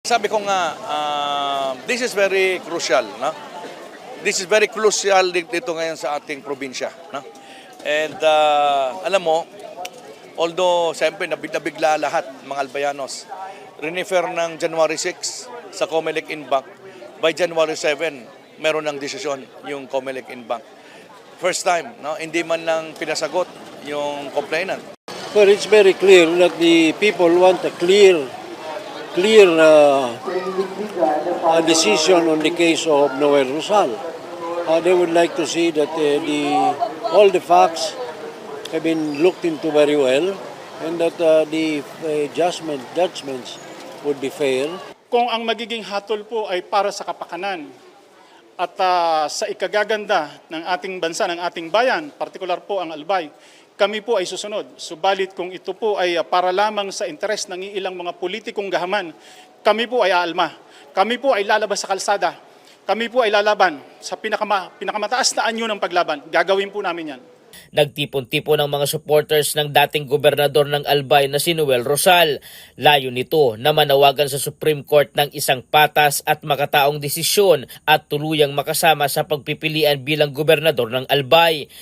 Sabi ko nga, this is very crucial. No? This is very crucial dito ngayon sa ating probinsya. No? And alam mo, although siyempre nabigla lahat mga Albayanos, renefer ng January 6 sa Comelec Inbank, by January 7, meron ng desisyon yung Comelec Inbank. First time, no? Hindi man lang pinasagot yung complainant. Well, it's very clear that the people want a clear decision on the case of Noel Rosal. They would like to see that all the facts have been looked into very well and that the judgments would be fair. Kung ang magiging hatol po ay para sa kapakanan at sa ikagaganda ng ating bansa, ng ating bayan, partikular po ang Albay, kami po ay susunod. Subalit kung ito po ay para lamang sa interes ng ilang mga politikong gahaman, kami po ay aalma. Kami po ay lalabas sa kalsada. Kami po ay lalaban sa pinakamataas na anyo ng paglaban. Gagawin po namin yan. Nagtipon-tipon ang mga supporters ng dating gobernador ng Albay na si Noel Rosal. Layo nito na manawagan sa Supreme Court ng isang patas at makataong desisyon at tuluyang makasama sa pagpipilian bilang gobernador ng Albay.